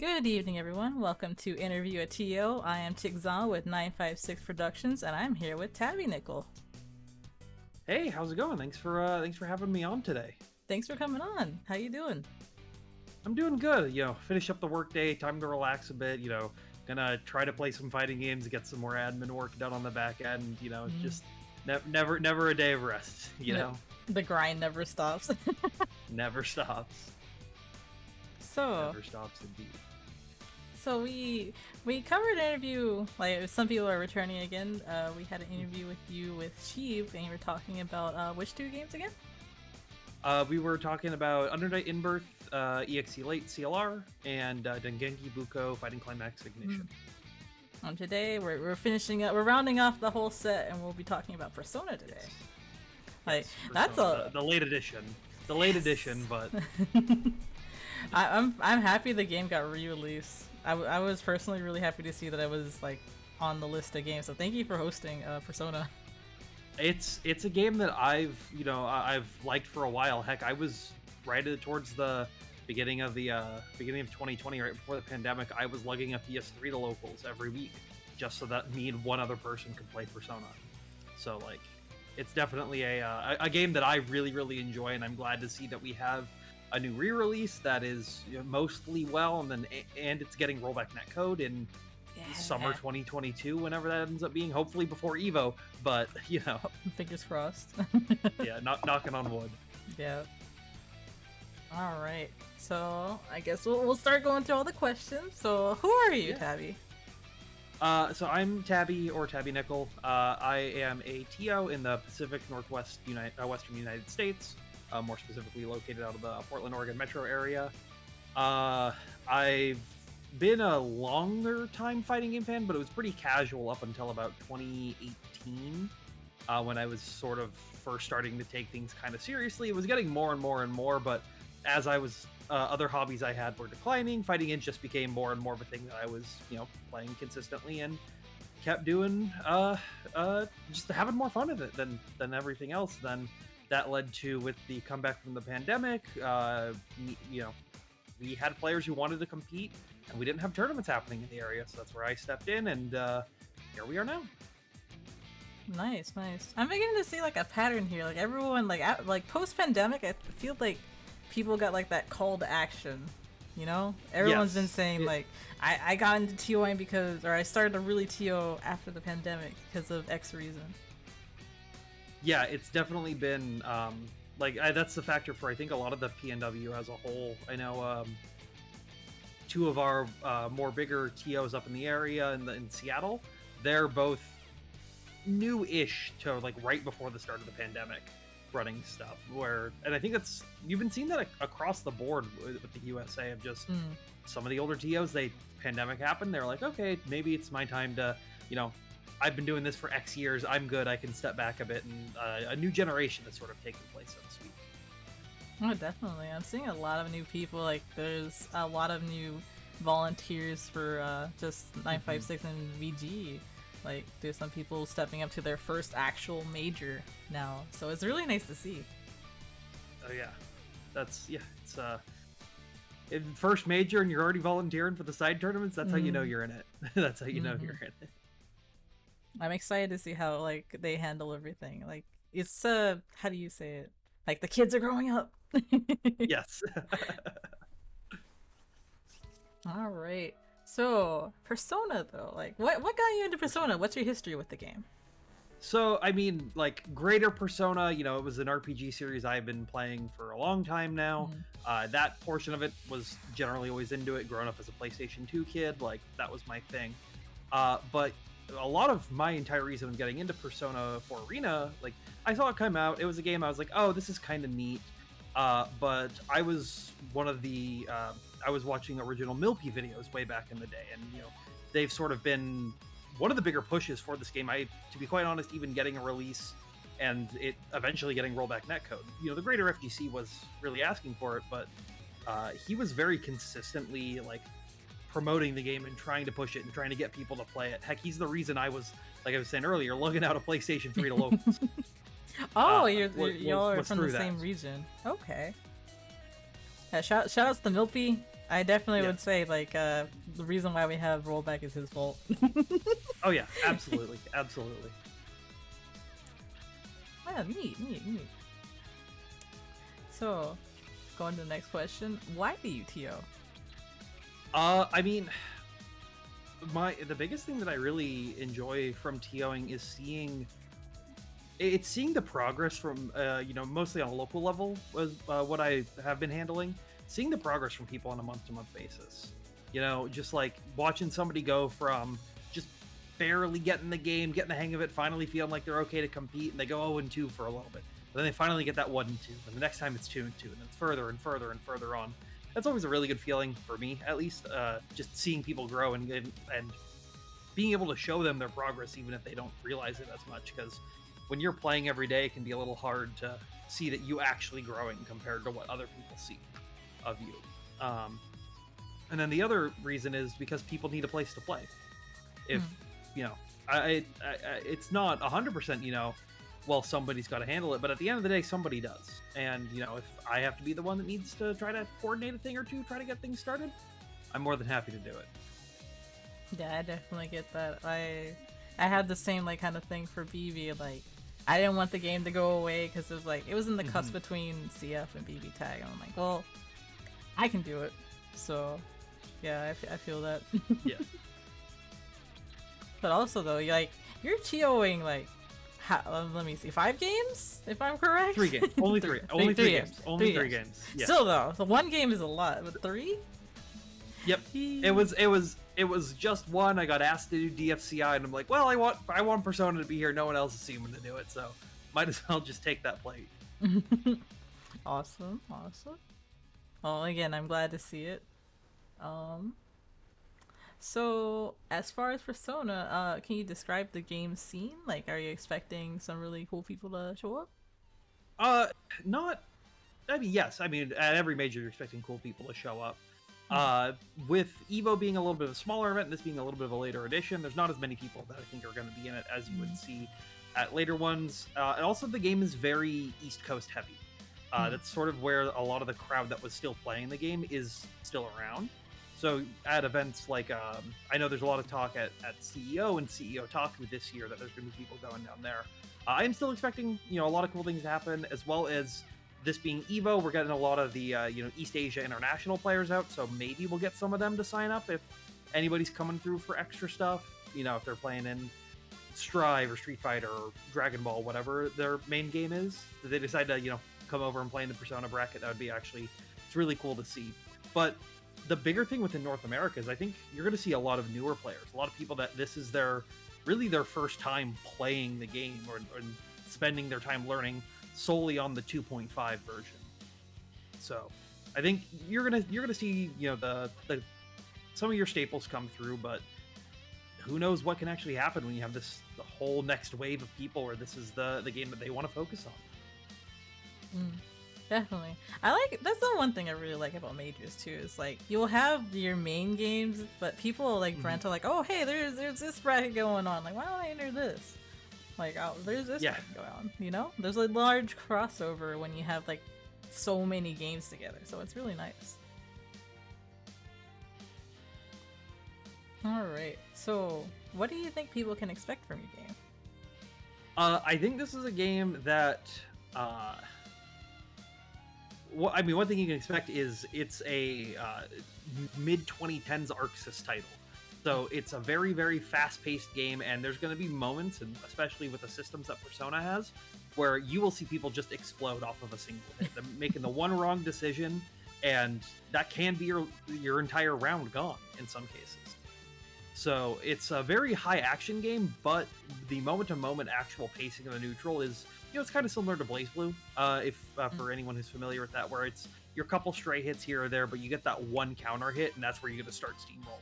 Good evening, everyone. Welcome to Interview at TO. I am Chickzama with 956 Productions, and I'm here with TabbyNickel. Hey, how's it going? Thanks for having me on today. Thanks for coming on. How you doing? I'm doing good. Finish up the workday, time to relax a bit. Gonna try to play some fighting games, get some more admin work done on the back end. Just never a day of rest. The grind never stops. Never stops. so, Never stops indeed. so we covered an interview. Like some people are returning again. We had an interview with you with Sheev, and you were talking about which two games again? We were talking about Undernight Inbirth, EXE Late CLR, and Dengenki Buko Fighting Climax Ignition. Today we're finishing up. We're rounding off the whole set, and we'll be talking about Persona today. Like Yes, that's Persona, a the late edition. The late edition, but I'm happy the game got re-released. I was personally really happy to see that I was like on the list of games. So thank you for hosting Persona. it's a game that I've liked for a while. Heck, I was towards the beginning of 2020, right before the pandemic. I was lugging a PS3 to locals every week just so that me and one other person could play Persona. So like, it's definitely a game that I really enjoy, and I'm glad to see that we have a new re-release that is mostly well, and it's getting rollback netcode in summer 2022, whenever that ends up being, hopefully before Evo, but Fingers crossed. yeah, knocking on wood. Yeah. All right. So I guess we'll start going through all the questions. So who are you, Yeah. Tabby? So I'm Tabby, or TabbyNickel. I am a TO in the Pacific Northwest Western United States, more specifically located out of the Portland, Oregon metro area. I've been a longer time fighting game fan, but it was pretty casual up until about 2018, when I was sort of first starting to take things kind of seriously. It was getting more and more, but as I was other hobbies I had were declining, fighting games just became more and more of a thing that I was playing consistently, and kept doing just having more fun with it than everything else. Then that led to, with the comeback from the pandemic, we had players who wanted to compete, and we didn't have tournaments happening in the area, so that's where I stepped in, and here we are now. Nice. I'm beginning to see like a pattern here. Like everyone, like post pandemic, I feel like people got like that call to action. Everyone's been Yes, saying it, like I got into TOing because, or I started to really TO after the pandemic because of X reason. yeah, it's definitely been that's the factor for, I think, a lot of the PNW as a whole. I know two of our more bigger TOs up in the area in Seattle, they're both new-ish to like right before the start of the pandemic running stuff, and I think you've been seeing that across the board with the USA, of just some of the older TOs. Pandemic happened, they're like, okay, maybe it's my time to, I've been doing this for X years, I'm good, I can step back a bit, and a new generation is sort of taking place, so to speak. Oh, definitely. I'm seeing a lot of new people. Like, there's a lot of new volunteers for just 956 and VG. Like, there's some people stepping up to their first actual major now. So it's really nice to see. Oh yeah, it's first major, and you're already volunteering for the side tournaments. That's how you know you're in it. That's how you know you're in it. I'm excited to see how, like, they handle everything. Like, it's, how do you say it? Like, the kids are growing up. Yes. All right. So, Persona, though. Like, what got you into Persona? What's your history with the game? So, I mean, like, greater Persona, it was an RPG series I've been playing for a long time now. That portion of it was generally always into it. Growing up as a PlayStation 2 kid, like, that was my thing. But a lot of my entire reason of getting into Persona 4 Arena, like, I saw it come out. It was a game I was like, oh, this is kind of neat. But I was I was watching original Milky videos way back in the day, and they've sort of been one of the bigger pushes for this game. To be quite honest, even getting a release and it eventually getting rollback netcode. The greater FGC was really asking for it, but he was very consistently like promoting the game and trying to push it and trying to get people to play it. Heck, he's the reason I was, like I was saying earlier, lugging out a PlayStation 3 to locals. Oh, y'all are was from the through that. same region. Okay. Yeah, shout outs to Milpy. I definitely Yeah. would say like the reason why we have rollback is his fault. Oh yeah, absolutely, absolutely. Yeah, neat. So, going to the next question. Why do you TO? I mean, the biggest thing that I really enjoy from TOing is seeing the progress from mostly on a local level was what I have been handling. Seeing the progress from people on a month-to-month basis, just like watching somebody go from just barely getting the game, getting the hang of it, finally feeling like they're okay to compete, and they go 0-2 for a little bit. But then they finally get that 1-2, and the next time it's 2-2, and then it's further and further and further on. That's always a really good feeling for me, at least. Just seeing people grow and being able to show them their progress, even if they don't realize it as much. Because when you're playing every day, it can be a little hard to see that you actually growing compared to what other people see of you. And then the other reason is because people need a place to play. If it's not 100%, well, somebody's got to handle it, but at the end of the day, somebody does. And if I have to be the one that needs to try to coordinate a thing or two, try to get things started, I'm more than happy to do it. Yeah, I definitely get that. I had the same like kind of thing for BB. Like, I didn't want the game to go away because it was in the cusp between CF and BB tag, and I'm like, well, I can do it. So, yeah, I feel that. Yeah. But also though, you're TOing let me see, 5 games if I'm correct. 3 games, only three, only three games, only three games. Yeah. Still though, the 1 game is a lot, but 3. Yep. It was just 1. I got asked to do DFCI, and I'm like, well, I want Persona to be here. No one else is seeming to do it, so might as well just take that plate. Awesome. Well, again, I'm glad to see it. So as far as Persona, can you describe the game scene? Like, are you expecting some really cool people to show up? Not. I mean, yes. I mean, at every major, you're expecting cool people to show up. With Evo being a little bit of a smaller event, and this being a little bit of a later edition, there's not as many people that I think are going to be in it as you would see at later ones. And also, the game is very East Coast heavy. That's sort of where a lot of the crowd that was still playing the game is still around. So at events like, I know there's a lot of talk at CEO and CEO Taku this year that there's going to be people going down there. I am still expecting, a lot of cool things to happen, as well as this being Evo, we're getting a lot of the, East Asia international players out, so maybe we'll get some of them to sign up if anybody's coming through for extra stuff, if they're playing in Strive or Street Fighter or Dragon Ball, whatever their main game is, if they decide to, come over and play in the Persona bracket, that would be it's really cool to see. But the bigger thing within North America is I think you're going to see a lot of newer players, a lot of people that this is their first time playing the game or spending their time learning solely on the 2.5 version. So I think you're gonna see the some of your staples come through, but who knows what can actually happen when you have the whole next wave of people where this is the game that they want to focus on. Definitely. That's the one thing I really like about majors too, is you'll have your main games, but people Brent are like, oh hey, there's this bracket going on, why don't I enter this? There's this thing going on, there's a large crossover when you have so many games together, so it's really nice. Alright, so what do you think people can expect from your game? I think this is a game that one thing you can expect is it's a mid 2010s ArcSys title. So it's a very, very fast-paced game, and there's going to be moments, and especially with the systems that Persona has, where you will see people just explode off of a single hit. They're making the one wrong decision, and that can be your entire round gone in some cases. So it's a very high-action game, but the moment-to-moment actual pacing of the neutral is, it's kind of similar to BlazBlue, for anyone who's familiar with that, where it's your couple stray hits here or there, but you get that one counter hit, and that's where you're going to start steamrolling.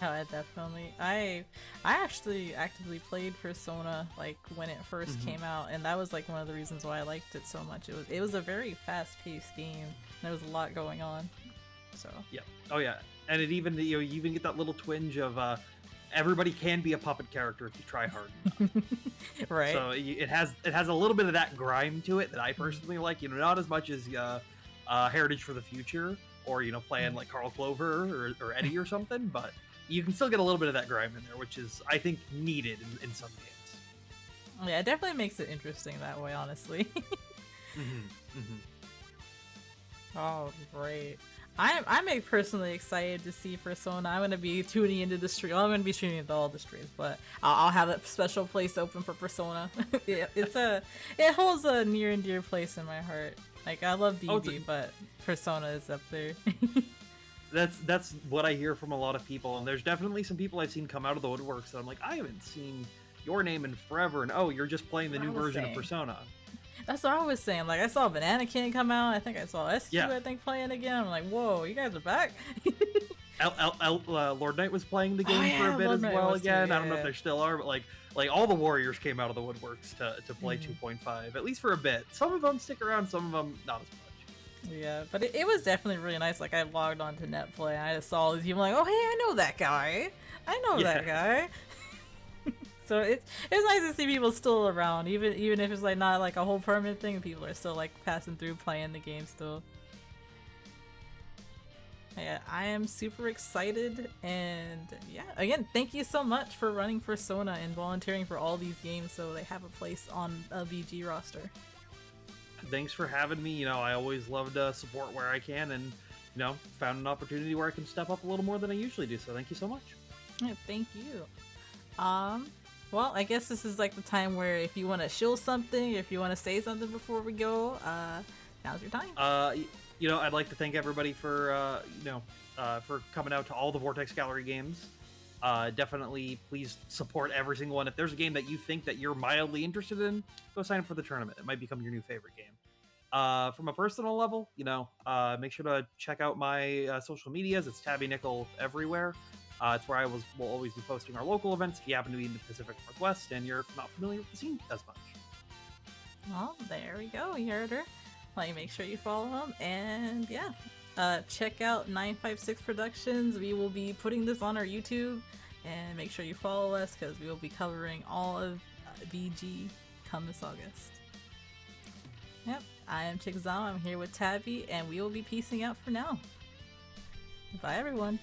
Oh, definitely. I actually actively played Persona when it first came out, and that was one of the reasons why I liked it so much. It was a very fast-paced game, and there was a lot going on. So yeah, oh yeah, and it even you even get that little twinge of everybody can be a puppet character if you try hard enough. Right. So it has a little bit of that grime to it that I personally like. Not as much as Heritage for the Future or playing like Carl Clover or Eddie or something, but you can still get a little bit of that grime in there, which is, I think, needed in some games. Yeah, it definitely makes it interesting that way, honestly. Oh, great. I'm personally excited to see Persona. I'm going to be tuning into the stream. Well, I'm going to be tuning into all the streams, but I'll have a special place open for Persona. It holds a near and dear place in my heart. Like, I love BB, but Persona is up there. That's what I hear from a lot of people, and there's definitely some people I've seen come out of the woodworks that I'm like, I haven't seen your name in forever, and oh, you're just playing the new version of Persona. That's what I was saying. Like, I saw Banana King come out. I think I saw SQ, I think, playing again. I'm like, whoa, you guys are back? Lord Knight was playing the game for a bit Lord as Knight well again. I don't know if there still are, but like all the Warriors came out of the woodworks to play 2.5, at least for a bit. Some of them stick around, some of them not as much. Yeah, but it was definitely really nice. Like, I logged on to Netplay and I just saw all these people like, oh, hey, I know that guy. I know that guy. So it's nice to see people still around, even if it's like not like a whole permanent thing. People are still like passing through, playing the game still. Yeah, I am super excited, and yeah, again, thank you so much for running Persona and volunteering for all these games so they have a place on a VG roster. Thanks for having me. I always love to support where I can, and found an opportunity where I can step up a little more than I usually do. So thank you so much. Yeah, thank you. Well, I guess this is like the time where if you want to shill something, if you want to say something before we go, now's your time. I'd like to thank everybody for coming out to all the Vortex Gallery games. Definitely, please support every single one. If there's a game that you think that you're mildly interested in, go sign up for the tournament. It might become your new favorite game. From a personal level, make sure to check out my social medias. It's TabbyNickel everywhere. It's where I will always be posting our local events if you happen to be in the Pacific Northwest and you're not familiar with the scene as much. Well, there we go. You heard her. Like, make sure you follow him, and yeah, check out 956 Productions. We will be putting this on our YouTube, and make sure you follow us because we will be covering all of VG come this August. Yep, I am Chickzama. I'm here with Tabby, and we will be peacing out for now. Bye, everyone.